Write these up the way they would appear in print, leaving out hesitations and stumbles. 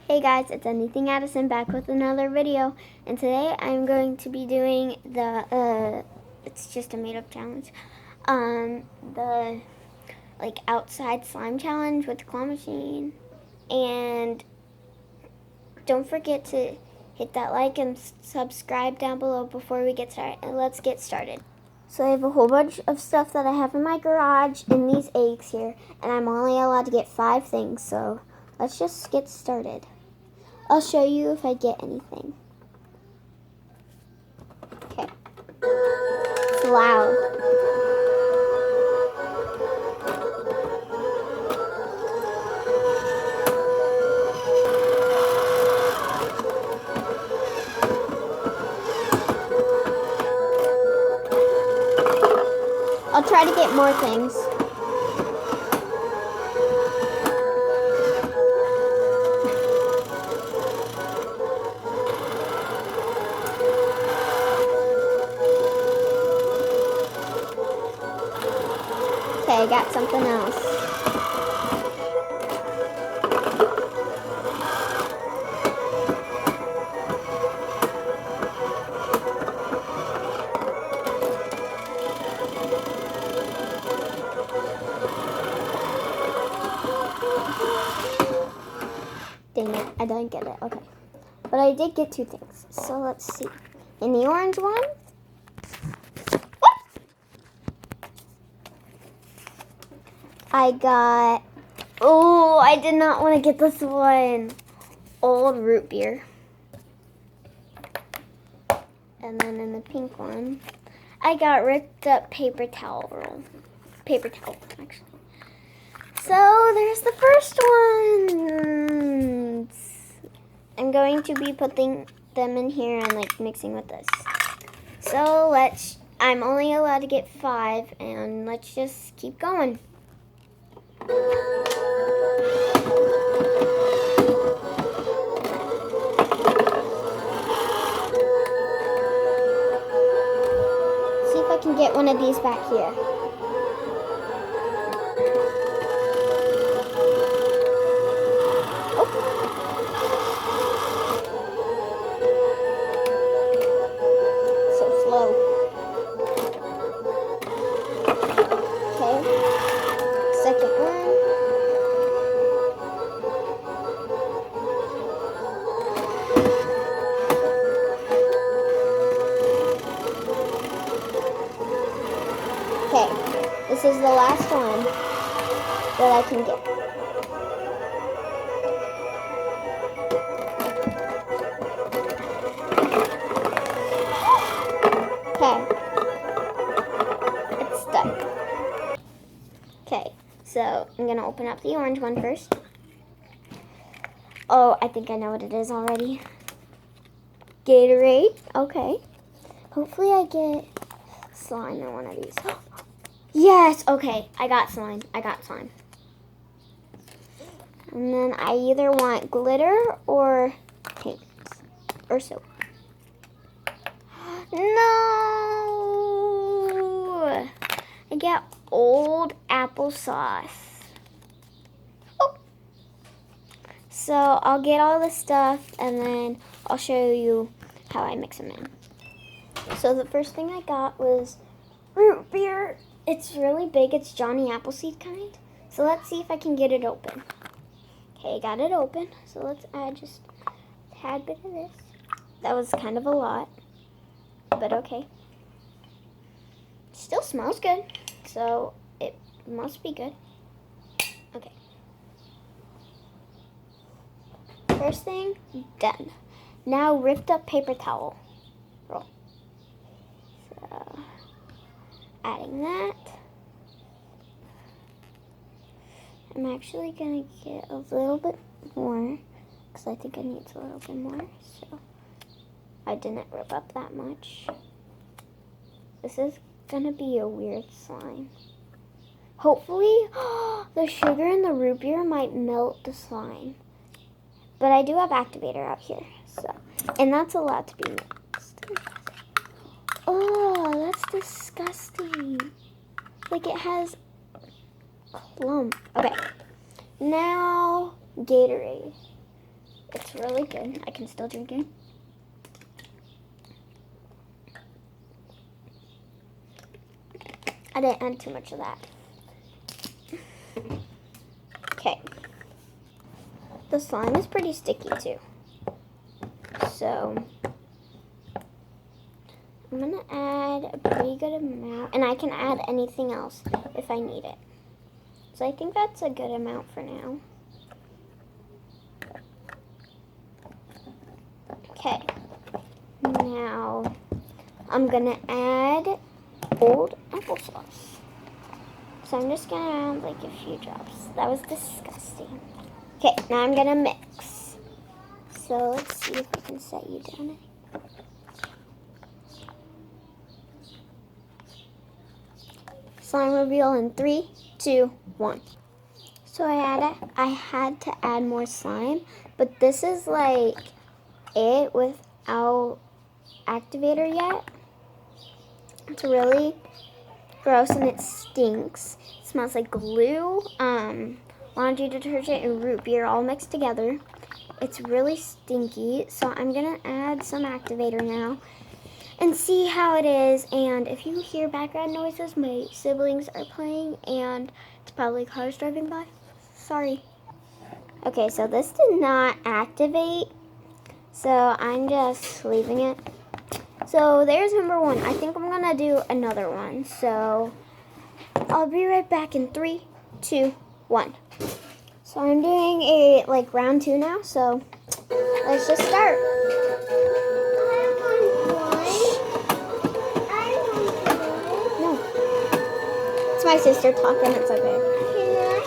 Hey guys, it's Anything Addison back with another video, and today I'm going to be doing the it's just a made-up challenge, the outside slime challenge with the claw machine. And don't forget to hit that like and subscribe down below before we get started. And let's get started. So I have a whole bunch of stuff that I have in my garage in these eggs here, and I'm only allowed to get 5 things, so let's just get started. I'll show you if I get anything. Okay. It's loud. I'll try to get more things. Okay, I got something else. Dang it, I didn't get it. Okay. But I did get 2 things. So let's see. In the orange one, I got, oh, I did not want to get this one. Old root beer. And then in the pink one, I got ripped up paper towel roll. Paper towel, actually. So there's the first one. I'm going to be putting them in here and mixing with this. So I'm only allowed to get 5, and let's just keep going. See if I can get one of these back here. Okay, this is the last one that I can get. Okay, it's stuck. Okay, so I'm gonna open up the orange one first. Oh, I think I know what it is already. Gatorade, okay. Hopefully I get slime in one of these. Yes, okay, I got slime. And then I either want glitter or paint or soap. No! I get old applesauce. Oh! So I'll get all the stuff and then I'll show you how I mix them in. So the first thing I got was root beer. It's really big. It's Johnny Appleseed kind. So let's see if I can get it open. Okay, got it open. So let's add just a tad bit of this. That was kind of a lot, but okay. Still smells good, so it must be good. Okay. First thing, done. Now ripped up paper towel roll. So adding that. I'm actually gonna get a little bit more because I think I need a little bit more. So I didn't rip up that much. This is gonna be a weird slime. Hopefully, the sugar and the root beer might melt the slime. But I do have activator out here, so, and that's allowed to be mixed. Oh, that's disgusting. Like it has clump. Okay, now Gatorade. It's really good. I can still drink it. I didn't add too much of that. Okay. The slime is pretty sticky too. So I'm gonna add a pretty good amount, and I can add anything else if I need it. So I think that's a good amount for now. Okay. Now I'm gonna add old applesauce. So I'm just gonna add like a few drops. That was disgusting. Okay, now I'm gonna mix. So let's see if I can set you down. Slime reveal in 3, 2, 1. So I had to add more slime, but this is like it without activator yet. It's really gross and it stinks. It smells like glue, laundry detergent, and root beer all mixed together. It's really stinky, so I'm gonna add some activator now and see how it is. And if you hear background noises, my siblings are playing and it's probably cars driving by. Sorry. Okay, so this did not activate, so I'm just leaving it. So there's number 1. I think I'm gonna do another one. So I'll be right back in 3, 2, 1. So I'm doing a like round 2 now. So let's just start. No, it's my sister talking. It's okay.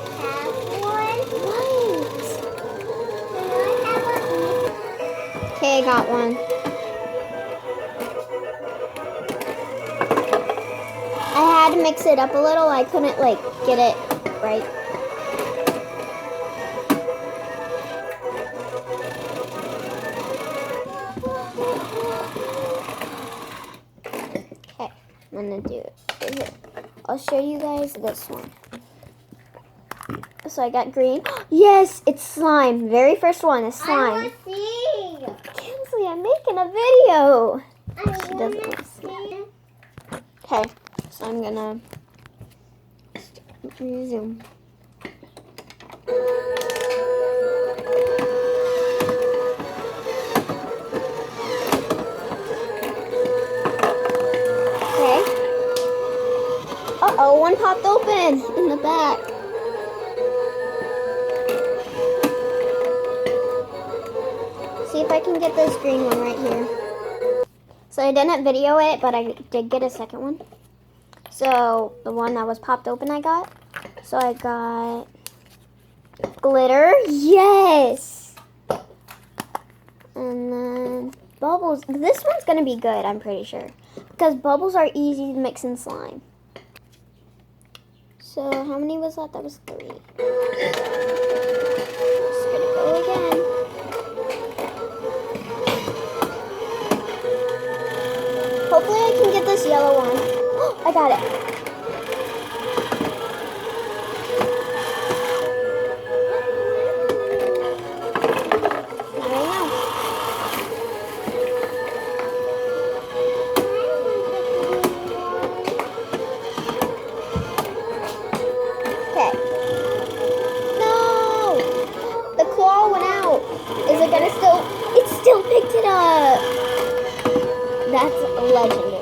Can I have one? What? Okay, I got one. I had to mix it up a little. I couldn't like get it right. Okay, I'm gonna do it. I'll show you guys this one. So I got green. Yes, it's slime. Very first one is slime. I want to see. Kinsley, I'm making a video. I She doesn't want to see. Okay, so I'm gonna resume. Okay. Uh-oh, one popped open in the back. See if I can get this green one right here. So I didn't video it, but I did get a second one. So the one that was popped open I got. So I got glitter. Yes! And then bubbles. This one's going to be good, I'm pretty sure. Because bubbles are easy to mix in slime. So how many was that? That was 3. Just going to go again. Hopefully I can get this yellow one. I got it. Not right now. Okay. No! The claw went out. Is it gonna still? It still picked it up. That's legendary.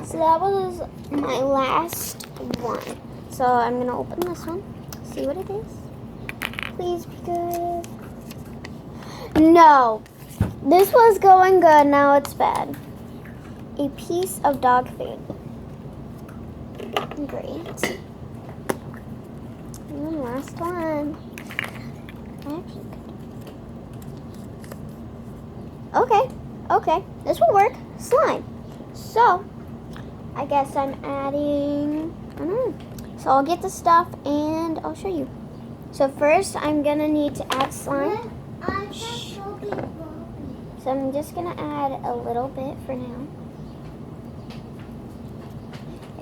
So that was my last one. So I'm gonna open this one, see what it is. Please be good. No, this was going good, now it's bad. A piece of dog food. Great. And then last one. Okay, this will work. Slime. So, I guess I'm adding, I don't know. So I'll get the stuff and I'll show you. So first I'm gonna need to add slime. So I'm just gonna add a little bit for now.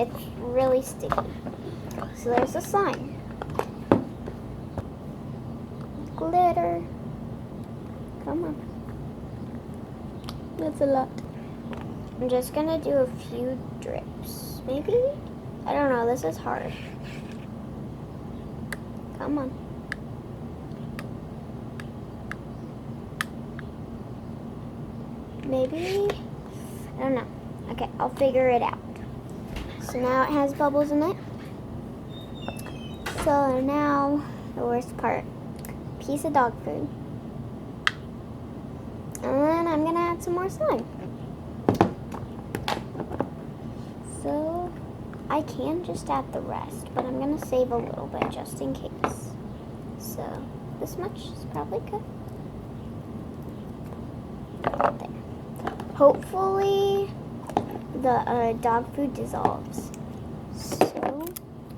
It's really sticky. So there's the slime. Glitter. Come on. That's a lot. I'm just gonna do a few drips. Maybe? I don't know. This is hard. Come on. Maybe? I don't know. Okay, I'll figure it out. So now it has bubbles in it. So now, the worst part. Piece of dog food. And then I'm gonna add some more slime. So, I can just add the rest, but I'm gonna save a little bit just in case. So, this much is probably good. There. Hopefully, the dog food dissolves. So,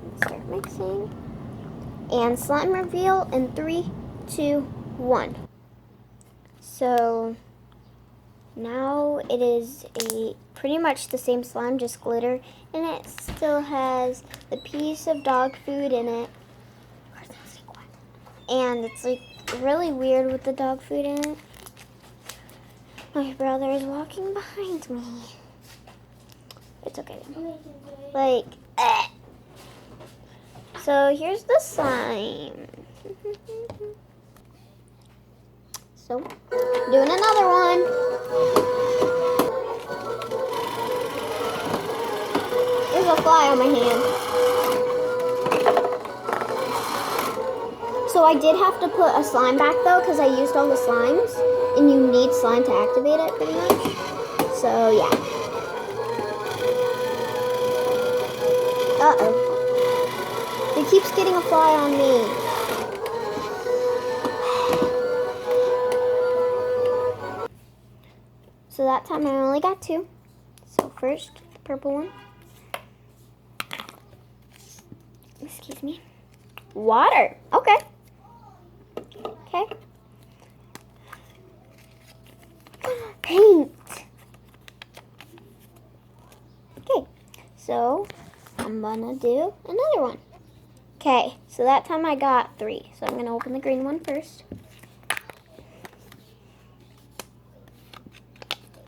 let's start mixing. And slime reveal in 3, 2, 1. So now it is pretty much the same slime, just glitter, and it still has the piece of dog food in it. And it's like really weird with the dog food in it. My brother is walking behind me. It's okay. Like, So here's the slime. So, doing another one. There's a fly on my hand. So I did have to put a slime back though, because I used all the slimes, and you need slime to activate it pretty much. So yeah. Uh-oh. It keeps getting a fly on me. So that time I only got 2. So first, the purple one. Excuse me. Water. Okay. Okay. Paint. Okay. So I'm gonna do another one. Okay. So that time I got 3. So I'm gonna open the green one first.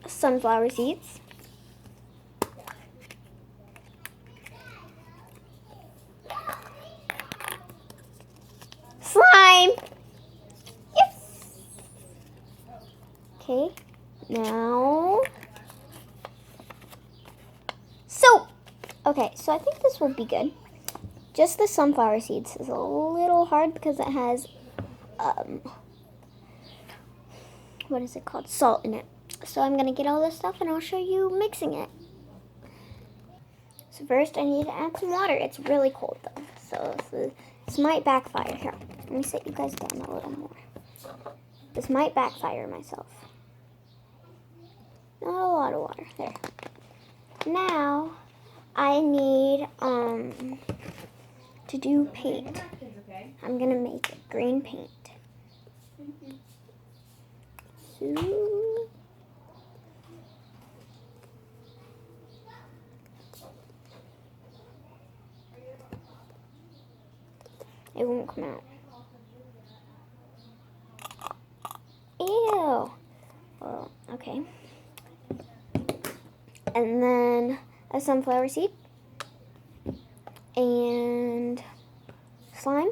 Sunflower seeds. Slime. Yes. Okay. Now soap. Okay, so I think this will be good. Just the sunflower seeds is a little hard because it has what is it called? Salt in it. So I'm going to get all this stuff and I'll show you mixing it. So first I need to add some water. It's really cold though. So this might backfire. Here, let me sit you guys down a little more. This might backfire myself. Not a lot of water. There. Now I need to do paint. I'm going to make it green paint. So it won't come out. Ew. Well, okay. And then a sunflower seed. And slime.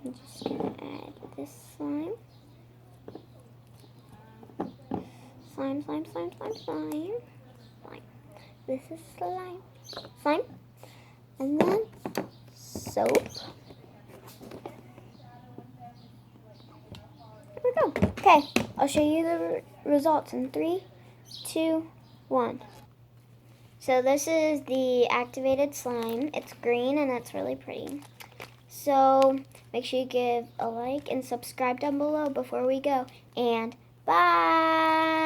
I'm just going to add this slime. Slime, slime, slime, slime, slime. Slime. This is slime. Slime. And then soap. There we go. Okay, I'll show you the results in 3, 2, 1. So this is the activated slime. It's green and it's really pretty. So make sure you give a like and subscribe down below before we go. And bye!